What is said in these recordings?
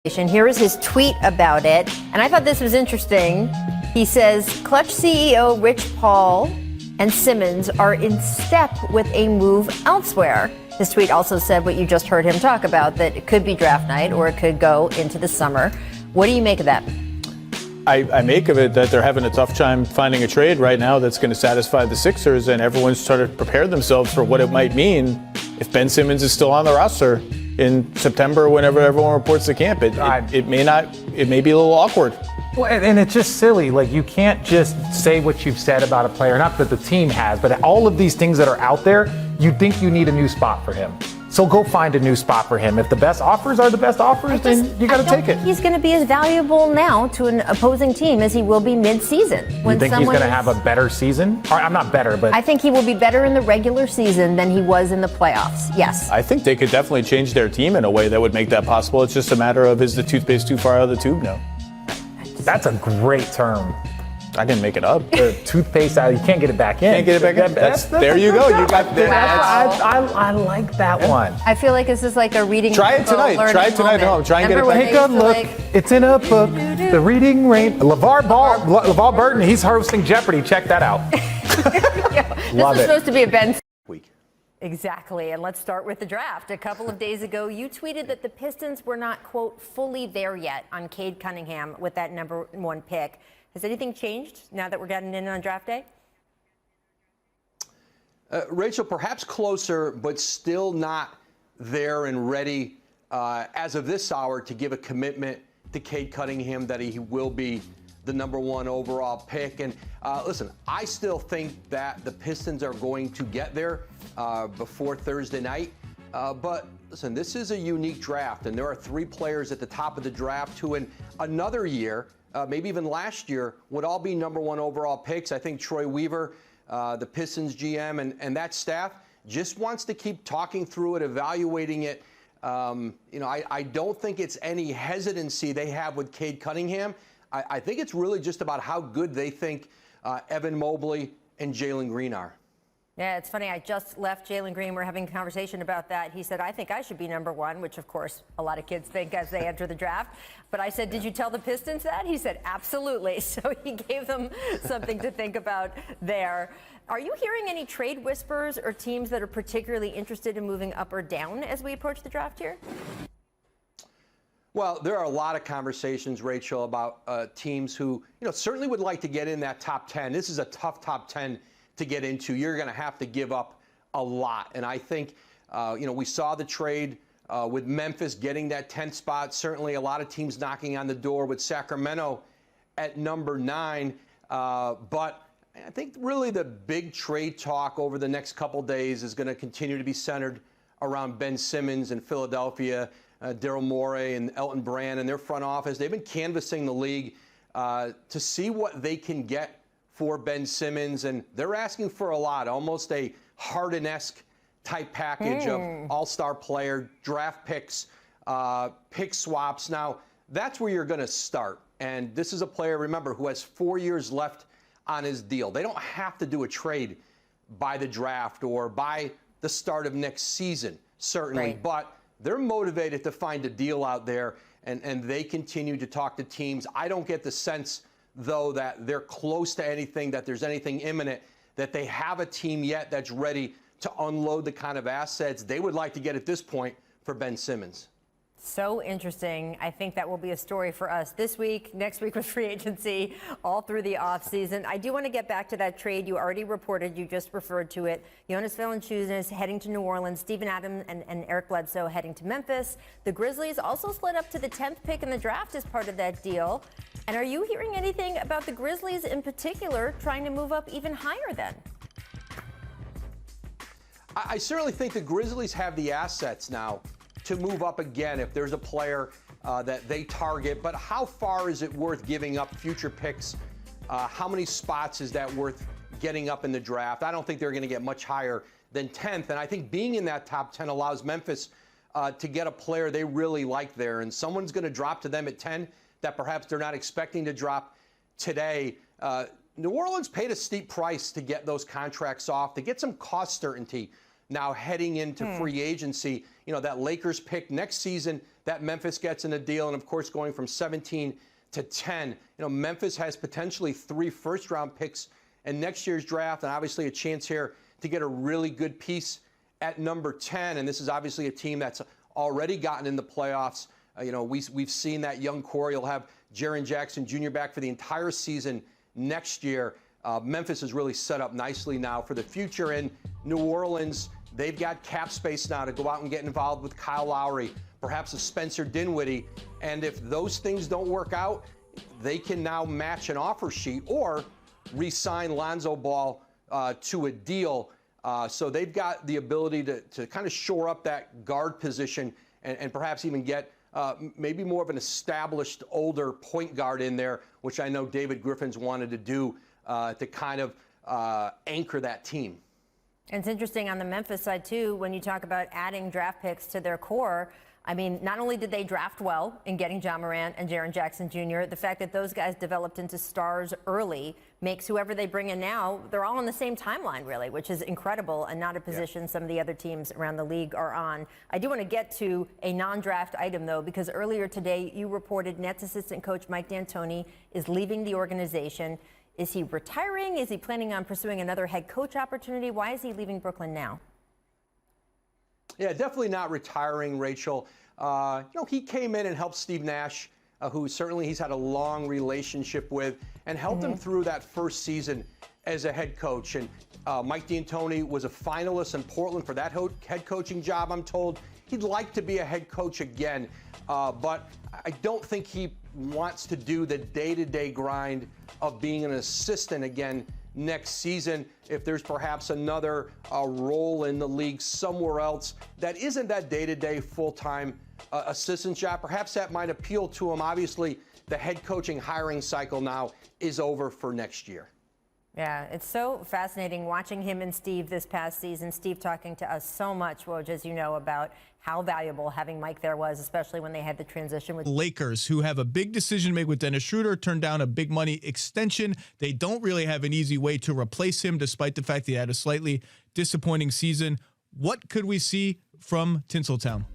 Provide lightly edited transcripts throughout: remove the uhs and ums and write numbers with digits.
Here is his tweet about it, and I thought this was interesting. He says, Clutch CEO Rich Paul and Simmons are in step with a move elsewhere. His tweet also said what you just heard him talk about, that it could be draft night or it could go into the summer. What do you make of that? I make of it that they're having a tough time finding a trade right now that's going to satisfy the Sixers, and everyone's trying to prepare themselves for what it might mean if Ben Simmons is still on the roster in September, whenever everyone reports to camp. It may be a little awkward. Well, and it's just silly. Like, you can't just say what you've said about a player. Not that the team has, but all of these things that are out there, you think you need a new spot for him. So go find a new spot for him. If the best offers are the best offers, then you got to take it. He's going to be as valuable now to an opposing team as he will be mid-season. You think he's going to have a better season? I'm not better, but I think he will be better in the regular season than he was in the playoffs. Yes. I think they could definitely change their team in a way that would make that possible. It's just a matter of, is the toothpaste too far out of the tube now? That's a great term. I didn't make it up. The toothpaste out, you can't get it back in. Can't get it back in. There you go. You got that. I like that one. I feel like this is like a reading. Try it tonight. Try it tonight at home. Try and get it back. Take a look. It's in a book. The reading rain. LeVar Burton. He's hosting Jeopardy. Check that out. This is supposed to be a Ben week. Exactly. And let's start with the draft. A couple of days ago, you tweeted that the Pistons were not, quote, fully there yet on Cade Cunningham with that number 1 pick. Has anything changed now that we're getting in on draft day? Rachel, perhaps closer, but still not there and ready as of this hour to give a commitment to Cade Cunningham that he will be the number 1 overall pick. And listen, I still think that the Pistons are going to get there before Thursday night. But listen, this is a unique draft, and there are 3 players at the top of the draft who in another year, maybe even last year, would all be number 1 overall picks. I think Troy Weaver, the Pistons GM, and that staff just wants to keep talking through it, evaluating it. I don't think it's any hesitancy they have with Cade Cunningham. I think it's really just about how good they think Evan Mobley and Jalen Green are. Yeah, it's funny. I just left Jalen Green. We're having a conversation about that. He said, I think I should be number 1, which, of course, a lot of kids think as they enter the draft. But I said, did you tell the Pistons that? He said, absolutely. So he gave them something to think about there. Are you hearing any trade whispers or teams that are particularly interested in moving up or down as we approach the draft here? Well, there are a lot of conversations, Rachel, about teams who, certainly would like to get in that top 10. This is a tough top 10 to get into. You're going to have to give up a lot. And I think, we saw the trade with Memphis getting that 10th spot. Certainly a lot of teams knocking on the door with Sacramento at number 9. But I think really the big trade talk over the next couple days is going to continue to be centered around Ben Simmons in Philadelphia, Daryl Morey and Elton Brand and their front office. They've been canvassing the league to see what they can get for Ben Simmons, and they're asking for a lot, almost a Harden-esque type package of all-star player, draft picks, pick swaps. Now, that's where you're going to start. And this is a player, remember, who has 4 years left on his deal. They don't have to do a trade by the draft or by the start of next season, certainly. Right. But they're motivated to find a deal out there, and they continue to talk to teams. I don't get the sense, though, that they're close to anything, that there's anything imminent, that they have a team yet that's ready to unload the kind of assets they would like to get at this point for Ben Simmons. So interesting. I think that will be a story for us this week, next week with free agency, all through the offseason. I do want to get back to that trade you already reported. You just referred to it. Jonas Valanciunas heading to New Orleans. Steven Adams and Eric Bledsoe heading to Memphis. The Grizzlies also slid up to the 10th pick in the draft as part of that deal. And are you hearing anything about the Grizzlies in particular trying to move up even higher then? I certainly think the Grizzlies have the assets now to move up again if there's a player that they target. But how far is it worth giving up future picks? How many spots is that worth getting up in the draft? I don't think they're going to get much higher than 10th. And I think being in that top 10 allows Memphis to get a player they really like there. And someone's going to drop to them at 10 that perhaps they're not expecting to drop today. New Orleans paid a steep price to get those contracts off, to get some cost certainty now heading into free agency. You know, that Lakers pick next season, that Memphis gets in a deal, and of course going from 17 to 10. You know, Memphis has potentially 3 first-round picks in next year's draft, and obviously a chance here to get a really good piece at number 10. And this is obviously a team that's already gotten in the playoffs. You know, we've seen that young core. You'll have Jaren Jackson Jr. back for the entire season next year. Memphis is really set up nicely now for the future. In New Orleans, they've got cap space now to go out and get involved with Kyle Lowry, perhaps a Spencer Dinwiddie. And if those things don't work out, they can now match an offer sheet or re-sign Lonzo Ball to a deal. So they've got the ability to kind of shore up that guard position and perhaps even get maybe more of an established older point guard in there, which I know David Griffin's wanted to do to kind of anchor that team. And it's interesting on the Memphis side, too, when you talk about adding draft picks to their core. I mean, not only did they draft well in getting Ja Morant and Jaren Jackson Jr., the fact that those guys developed into stars early makes whoever they bring in now, they're all on the same timeline, really, which is incredible and not a position some of the other teams around the league are on. I do want to get to a non-draft item, though, because earlier today you reported Nets assistant coach Mike D'Antoni is leaving the organization. Is he retiring? Is he planning on pursuing another head coach opportunity? Why is he leaving Brooklyn now? Yeah, definitely not retiring, Rachel. You know, he came in and helped Steve Nash, who certainly he's had a long relationship with, and helped him through that first season as a head coach. And Mike D'Antoni was a finalist in Portland for that head coaching job, I'm told. He'd like to be a head coach again, but I don't think he wants to do the day-to-day grind of being an assistant again next season. If there's perhaps another role in the league somewhere else that isn't that day-to-day full-time assistant job, perhaps that might appeal to him. Obviously, the head coaching hiring cycle now is over for next year. Yeah, it's so fascinating watching him and Steve this past season. Steve talking to us so much, Woj, as you know, about how valuable having Mike there was, especially when they had the transition with Lakers, who have a big decision to make with Dennis Schroeder, turned down a big money extension. They don't really have an easy way to replace him, despite the fact he had a slightly disappointing season. What could we see from Tinseltown?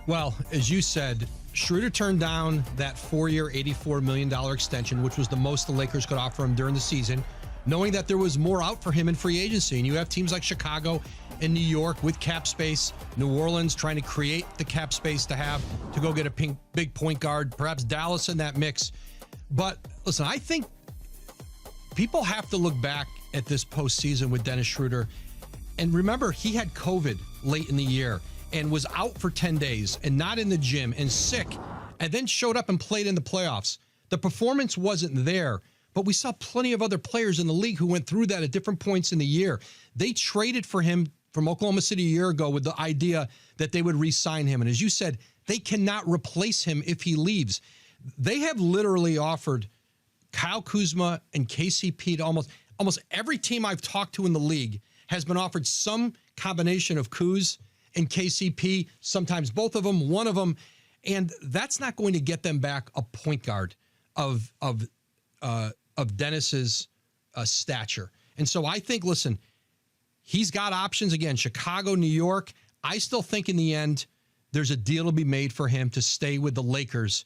Well, as you said, Schroeder turned down that 4-year, $84 million extension, which was the most the Lakers could offer him during the season, knowing that there was more out for him in free agency. And you have teams like Chicago and New York with cap space, New Orleans trying to create the cap space to have to go get a big point guard, perhaps Dallas in that mix. But listen, I think people have to look back at this postseason with Dennis Schroeder. And remember, he had COVID late in the year and was out for 10 days and not in the gym and sick, and then showed up and played in the playoffs. The performance wasn't there. But we saw plenty of other players in the league who went through that at different points in the year. They traded for him from Oklahoma City a year ago with the idea that they would re-sign him. And as you said, they cannot replace him if he leaves. They have literally offered Kyle Kuzma and KCP to almost every team I've talked to in the league has been offered some combination of Kuz and KCP, sometimes both of them, one of them. And that's not going to get them back a point guard of Dennis's stature. And so I think, listen, he's got options. Again, Chicago, New York. I still think in the end, there's a deal to be made for him to stay with the Lakers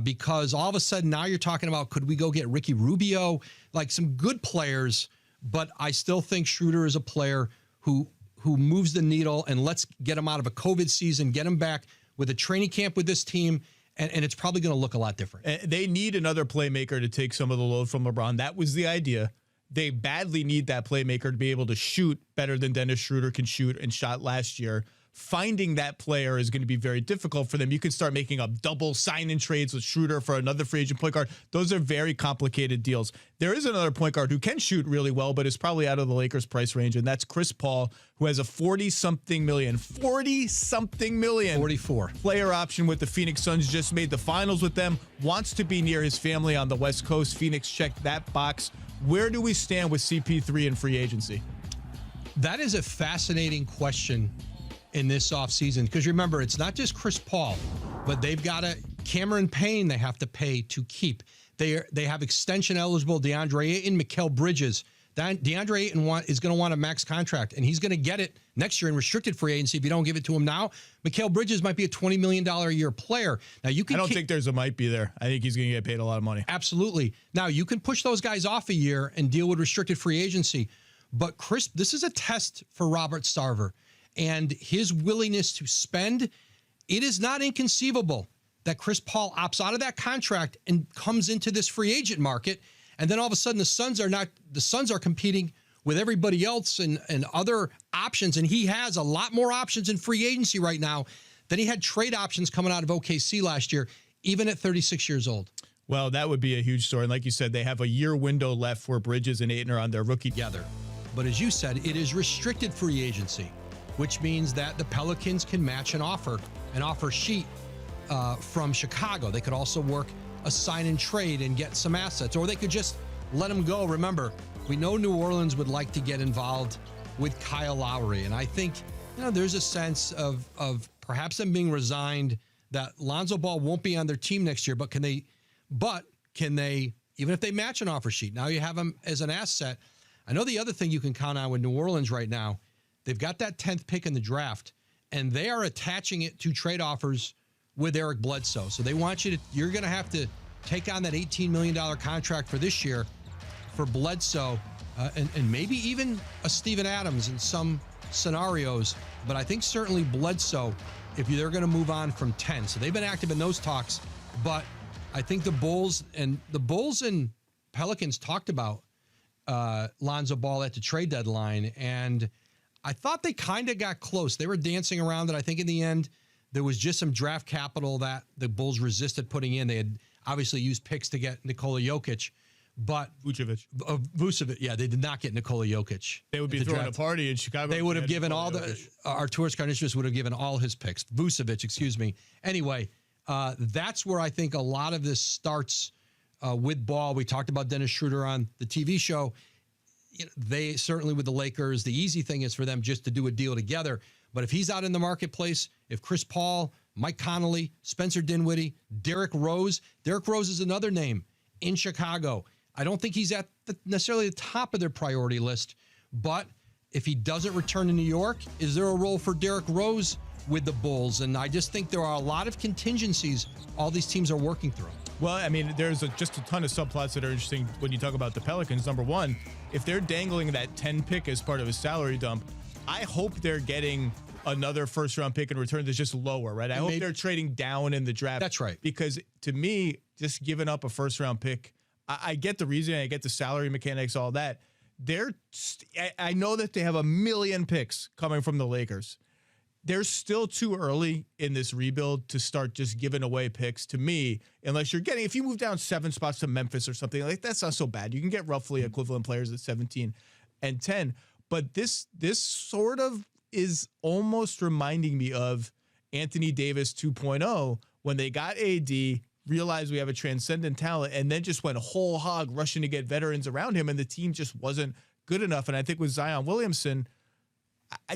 because all of a sudden now you're talking about, could we go get Ricky Rubio? Like some good players, but I still think Schroeder is a player who moves the needle, and let's get him out of a COVID season, get him back with a training camp with this team. And it's probably going to look a lot different. They need another playmaker to take some of the load from LeBron. That was the idea. They badly need that playmaker to be able to shoot better than Dennis Schroeder can shoot and shot last year. Finding that player is going to be very difficult for them. You can start making up double sign-in trades with Schroeder for another free agent point guard. Those are very complicated deals. There is another point guard who can shoot really well, but is probably out of the Lakers' price range, and that's Chris Paul, who has a 40-something million 44 player option with the Phoenix Suns. Just made the finals with them. Wants to be near his family on the West Coast. Phoenix checked that box. Where do we stand with CP3 in free agency? That is a fascinating question in this offseason, because remember, it's not just Chris Paul, but they've got Cameron Payne they have to pay to keep. They have extension eligible DeAndre Ayton, Mikal Bridges DeAndre Ayton is going to want a max contract, and he's going to get it next year in restricted free agency if you don't give it to him now. Mikal Bridges might be a $20 million a year player. Now you can. I don't think there's a might be there. I think he's going to get paid a lot of money. Absolutely. Now you can push those guys off a year and deal with restricted free agency. But Chris, this is a test for Robert Sarver and his willingness to spend. It is not inconceivable that Chris Paul opts out of that contract and comes into this free agent market. And then all of a sudden the Suns are competing with everybody else and other options. And he has a lot more options in free agency right now than he had trade options coming out of OKC last year, even at 36 years old. Well, that would be a huge story. And like you said, they have a year window left where Bridges and Ayton are on their rookie together. But as you said, it is restricted free agency, which means that the Pelicans can match an offer sheet from Chicago. They could also work a sign and trade and get some assets, or they could just let him go. Remember, we know New Orleans would like to get involved with Kyle Lowry, and I think there's a sense of perhaps them being resigned that Lonzo Ball won't be on their team next year. But can they even if they match an offer sheet, now you have him as an asset. I know the other thing you can count on with New Orleans right now, they've got that 10th pick in the draft, and they are attaching it to trade offers with Eric Bledsoe. So they want you're going to have to take on that $18 million contract for this year for Bledsoe and maybe even a Steven Adams in some scenarios. But I think certainly Bledsoe, if they're going to move on from 10. So they've been active in those talks. But I think the Bulls and Pelicans talked about Lonzo Ball at the trade deadline. And I thought they kind of got close. They were dancing around it. I think in the end, there was just some draft capital that the Bulls resisted putting in. They had obviously used picks to get Nikola Jokic, but Vucevic. Yeah, they did not get Nikola Jokic. They would be throwing a party in Chicago. They would have given all Arturas Karnisovas would have given all his picks. Vucevic, excuse me. Anyway, that's where I think a lot of this starts with Ball. We talked about Dennis Schroeder on the TV show. They certainly with the Lakers, the easy thing is for them just to do a deal together. But if he's out in the marketplace, if Chris Paul, Mike Conley, Spencer Dinwiddie, Derrick Rose is another name in Chicago. I don't think he's at necessarily the top of their priority list, but if he doesn't return to New York, is there a role for Derrick Rose with the Bulls? And I just think there are a lot of contingencies all these teams are working through. Well, I mean, there's just a ton of subplots that are interesting when you talk about the Pelicans. Number one, if they're dangling that 10 pick as part of a salary dump, I hope they're getting another first-round pick in return that's just lower, right? I hope they're trading down in the draft. That's right. Because to me, just giving up a first-round pick, I get the reason, I get the salary mechanics, all that. I know that they have a million picks coming from the Lakers. They're still too early in this rebuild to start just giving away picks to me, unless if you move down 7 spots to Memphis or something, like that's not so bad. You can get roughly equivalent players at 17 and 10. But this sort of is almost reminding me of Anthony Davis 2.0 when they got AD, realized we have a transcendent talent, and then just went whole hog rushing to get veterans around him, and the team just wasn't good enough. And I think with Zion Williamson, I